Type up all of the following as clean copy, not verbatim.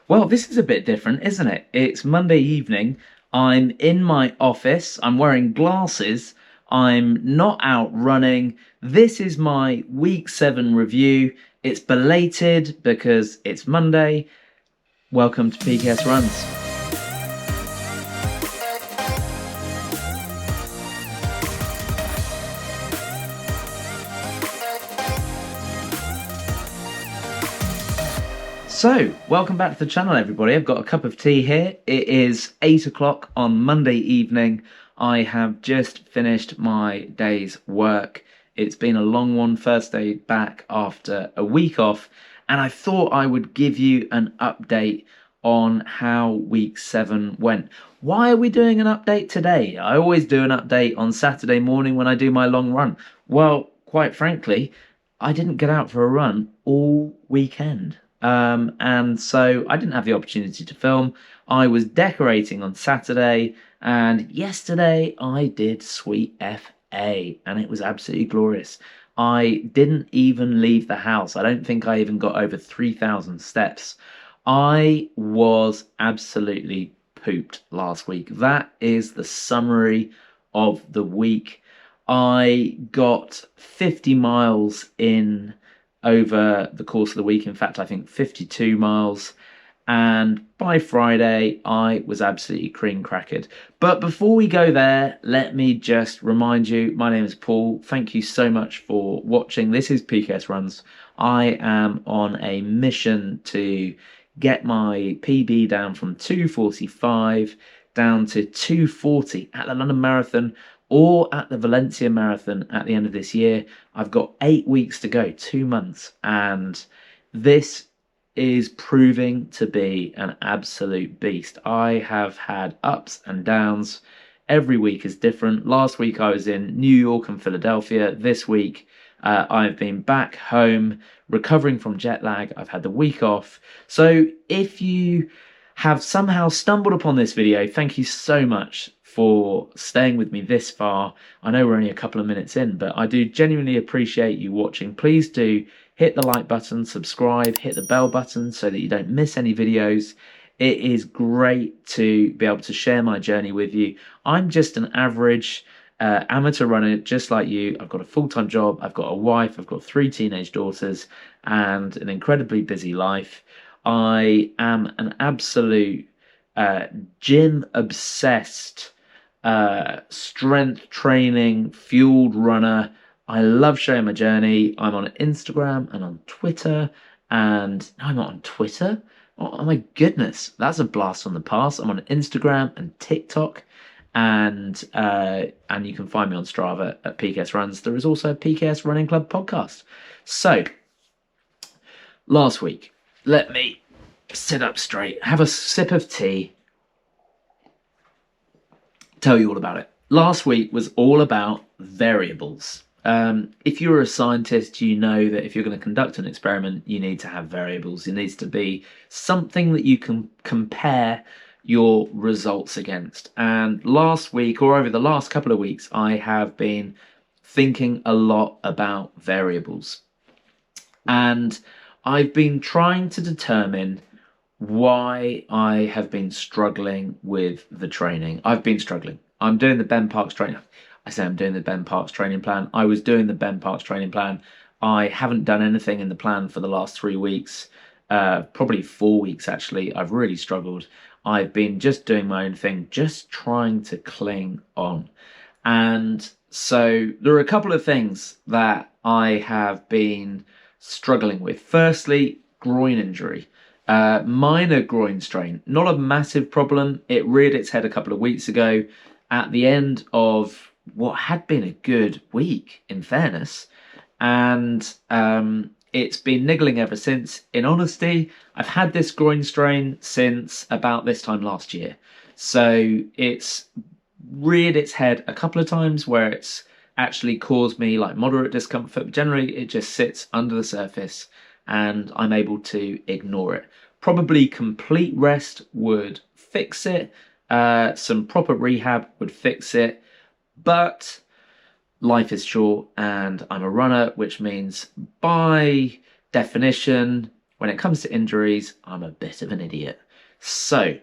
Well, this is a bit different, isn't it? It's Monday evening. I'm in my office. I'm wearing glasses. I'm not out running. This is my week 7 review. It's belated because it's Monday. Welcome to PKS Runs. So, welcome back to the channel, everybody. I've got a cup of tea here. It is 8 o'clock on Monday evening. I have just finished my day's work. It's been a long one, first day back after a week off, and I thought I would give you an update on how week 7 went. Why are we doing an update today? I always do an update on Saturday morning when I do my long run. Well, quite frankly, I didn't get out for a run all weekend. And so I didn't have the opportunity to film. I was decorating on Saturday, and yesterday I did Sweet FA, and it was absolutely glorious. I didn't even leave the house. I don't think I even got over 3,000 steps. I was absolutely pooped last week. That is the summary of the week. I got 50 miles in over the course of the week. In fact, I think 52 miles. And by Friday, I was absolutely cream crackered. But before we go there, let me just remind you, my name is Paul. Thank you so much for watching. This is PKS Runs. I am on a mission to get my PB down from 2:45 down to 2:40 at the London Marathon or at the Valencia Marathon at the end of this year. I've got 8 weeks to go, 2 months, and this is proving to be an absolute beast. I have had ups and downs. Every week is different. Last week I was in New York and Philadelphia. This week I've been back home recovering from jet lag. I've had the week off. So if you have somehow stumbled upon this video, thank you so much for staying with me this far. I know we're only a couple of minutes in, but I do genuinely appreciate you watching. Please do hit the like button, subscribe, hit the bell button so that you don't miss any videos. It is great to be able to share my journey with you. I'm just an average amateur runner just like you. I've got a full-time job, I've got a wife, I've got 3 teenage daughters and an incredibly busy life. I am an absolute gym obsessed, strength training fueled runner. I love sharing my journey. I'm on Instagram and on Twitter, and no, I'm not on Twitter. Oh my goodness, that's a blast from the past. I'm on Instagram and TikTok, and you can find me on Strava at PKS Runs. There is also a PKS Running Club podcast. So last week, let me sit up straight, have a sip of tea, tell you all about it. Last week was all about variables. If you're a scientist, you know that if you're going to conduct an experiment, you need to have variables. It needs to be something that you can compare your results against. And last week, or over the last couple of weeks, I have been thinking a lot about variables. And I've been trying to determine why I have been struggling with the training. I've been struggling. I'm doing the Ben Parks training. I say I'm doing the Ben Parks training plan. I was doing the Ben Parks training plan. I haven't done anything in the plan for the last 3 weeks, probably 4 weeks actually. I've really struggled. I've been just doing my own thing, just trying to cling on. And so there are a couple of things that I have been struggling with. Firstly, groin injury. Minor groin strain, not a massive problem. It reared its head a couple of weeks ago at the end of what had been a good week, in fairness, and it's been niggling ever since. In honesty, I've had this groin strain since about this time last year, so it's reared its head a couple of times where it's actually caused me like moderate discomfort, but generally it just sits under the surface and I'm able to ignore it. Probably complete rest would fix it. Some proper rehab would fix it. But life is short and I'm a runner, which means by definition, when it comes to injuries, I'm a bit of an idiot. So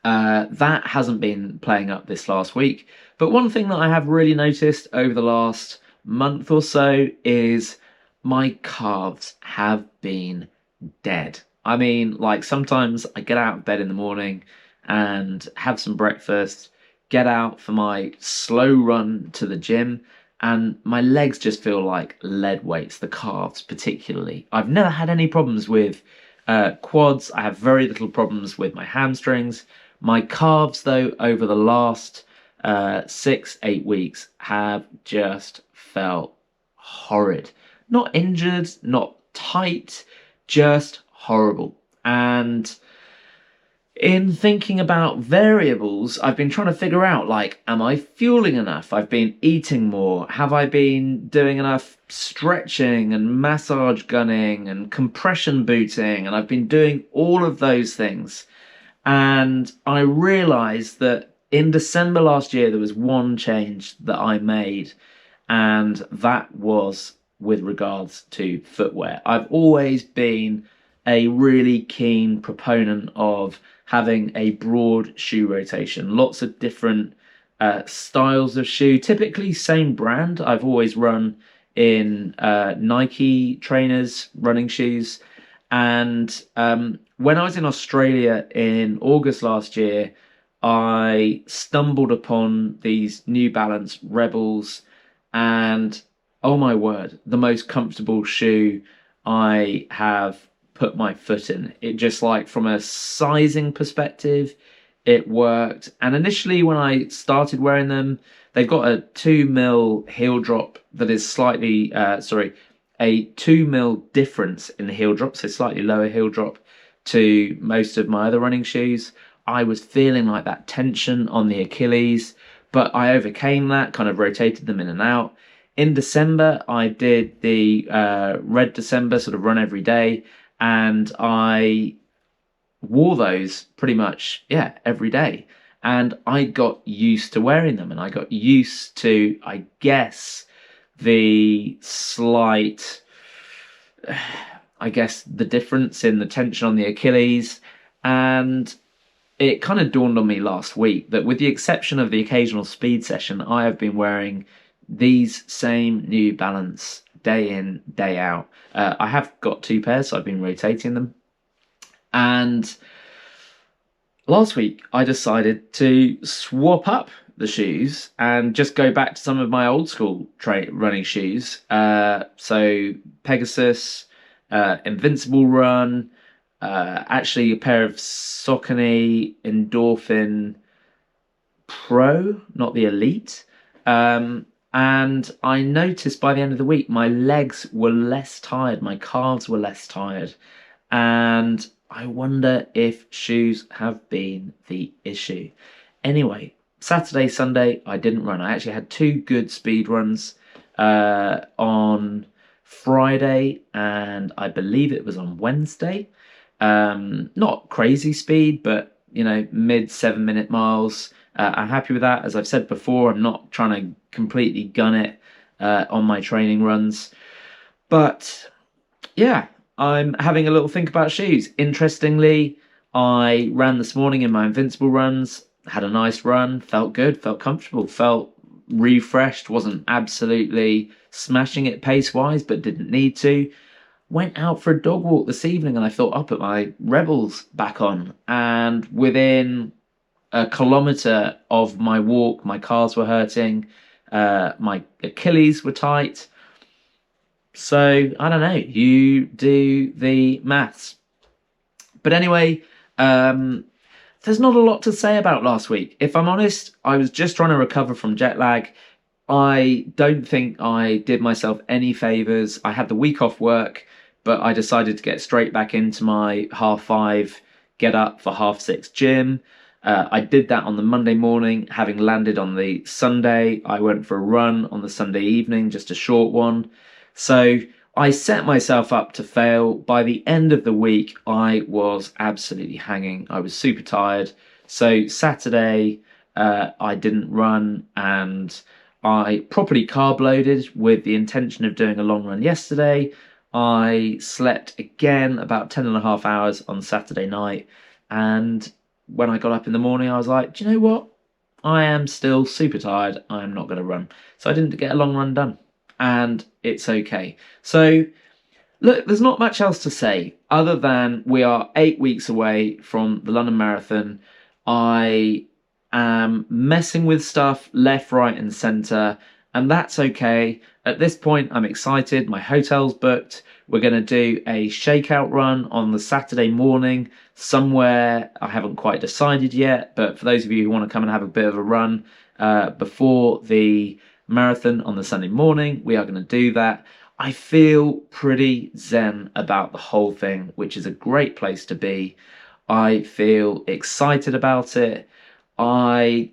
that hasn't been playing up this last week. But one thing that I have really noticed over the last month or so is my calves have been dead. I mean, like sometimes I get out of bed in the morning and have some breakfast, get out for my slow run to the gym, and my legs just feel like lead weights, the calves particularly. I've never had any problems with quads. I have very little problems with my hamstrings. My calves, though, over the last 6-8 weeks have just felt horrid. Not injured, not tight, just horrible. And in thinking about variables, I've been trying to figure out, like, am I fueling enough? I've been eating more. Have I been doing enough stretching and massage gunning and compression booting? And I've been doing all of those things. And I realized that in December last year, there was one change that I made, and that was with regards to footwear. I've always been a really keen proponent of having a broad shoe rotation, lots of different styles of shoe, typically same brand. I've always run in Nike trainers, running shoes. And when I was in Australia in August last year, I stumbled upon these New Balance Rebels, and oh my word, the most comfortable shoe I have put my foot in. It just, like, from a sizing perspective, it worked. And initially when I started wearing them, they've got a 2mm heel drop that is slightly, a 2mm difference in the heel drop, so slightly lower heel drop to most of my other running shoes. I was feeling like that tension on the Achilles, but I overcame that, kind of rotated them in and out. In December, I did the Red December sort of run every day, and I wore those pretty much, every day. And I got used to wearing them, and I got used to, I guess, the slight, the difference in the tension on the Achilles. And it kind of dawned on me last week that, with the exception of the occasional speed session, I have been wearing these same New Balance day in, day out. I have got 2 pairs, so I've been rotating them. And last week, I decided to swap up the shoes and just go back to some of my old school running shoes. So Pegasus, Invincible run, actually a pair of Saucony Endorphin Pro, not the Elite. And I noticed by the end of the week, my legs were less tired, my calves were less tired. And I wonder if shoes have been the issue. Anyway, Saturday, Sunday, I didn't run. I actually had 2 good speed runs on Friday, and I believe it was on Wednesday. Not crazy speed, but, mid 7-minute miles. I'm happy with that. As I've said before, I'm not trying to completely gun it on my training runs. But yeah, I'm having a little think about shoes. Interestingly, I ran this morning in my Invincible runs, had a nice run, felt good, felt comfortable, felt refreshed, wasn't absolutely smashing it pace-wise, but didn't need to. Went out for a dog walk this evening, and I thought, I'll put my Rebels back on. And within a kilometre of my walk, my calves were hurting, my Achilles were tight. So, I don't know, you do the maths. But anyway, there's not a lot to say about last week. If I'm honest, I was just trying to recover from jet lag. I don't think I did myself any favours. I had the week off work, but I decided to get straight back into my 5:30 get up for 6:30 gym. I did that on the Monday morning. Having landed on the Sunday, I went for a run on the Sunday evening, just a short one. So I set myself up to fail. By the end of the week, I was absolutely hanging. I was super tired. So Saturday, I didn't run, and I properly carb loaded with the intention of doing a long run yesterday. I slept again about 10 and a half hours on Saturday night. And when I got up in the morning, I was like, do you know what? I am still super tired. I am not going to run. So I didn't get a long run done. And it's okay. So, look, there's not much else to say other than we are 8 weeks away from the London Marathon. I am messing with stuff left, right, and centre, and that's okay. At this point, I'm excited. My hotel's booked. We're going to do a shakeout run on the Saturday morning somewhere. I haven't quite decided yet, but for those of you who want to come and have a bit of a run before the marathon on the Sunday morning, we are going to do that. I feel pretty zen about the whole thing, which is a great place to be. I feel excited about it. I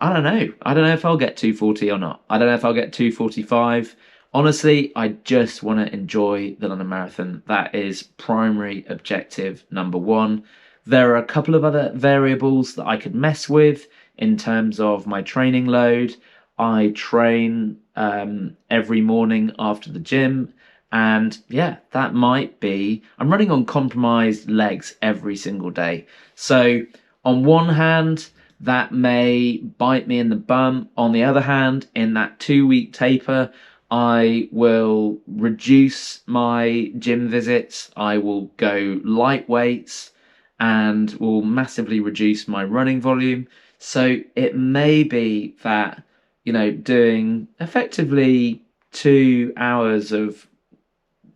don't know. I don't know if I'll get 240 or not. I don't know if I'll get 245. Honestly, I just want to enjoy the London Marathon. That is primary objective number one. There are a couple of other variables that I could mess with in terms of my training load. I train every morning after the gym. And yeah, that might be... I'm running on compromised legs every single day. So on one hand, that may bite me in the bum. On the other hand, in that 2-week taper, I will reduce my gym visits. I will go light weights and will massively reduce my running volume. So it may be that, doing effectively 2 hours of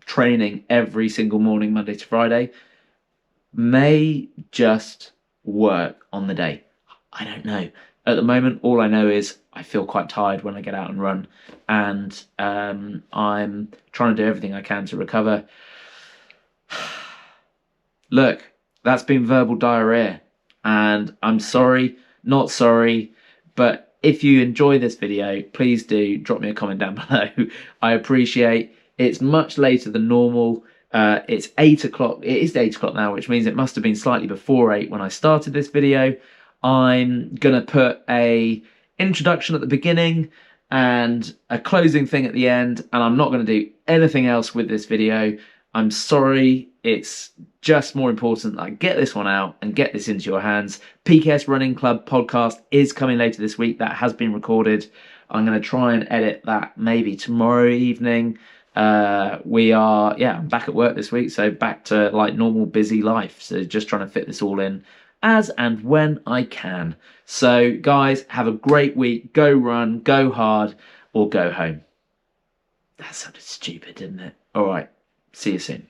training every single morning, Monday to Friday, may just work on the day. I don't know. At the moment, all I know is I feel quite tired when I get out and run, and I'm trying to do everything I can to recover. Look, that's been verbal diarrhea, and I'm sorry, not sorry, but if you enjoy this video, please do drop me a comment down below. I appreciate it's much later than normal. It's 8 o'clock. It is 8 o'clock now, which means it must have been slightly before 8 when I started this video. I'm going to put a introduction at the beginning and a closing thing at the end, and I'm not going to do anything else with this video. I'm sorry, it's just more important that I get this one out and get this into your hands. PKS Running Club podcast is coming later this week. That has been recorded. I'm going to try and edit that maybe tomorrow evening. I'm back at work this week, so back to like normal busy life. So just trying to fit this all in as and when I can. So guys, have a great week. Go run, go hard, or go home. That sounded stupid, didn't it? All right, see you soon.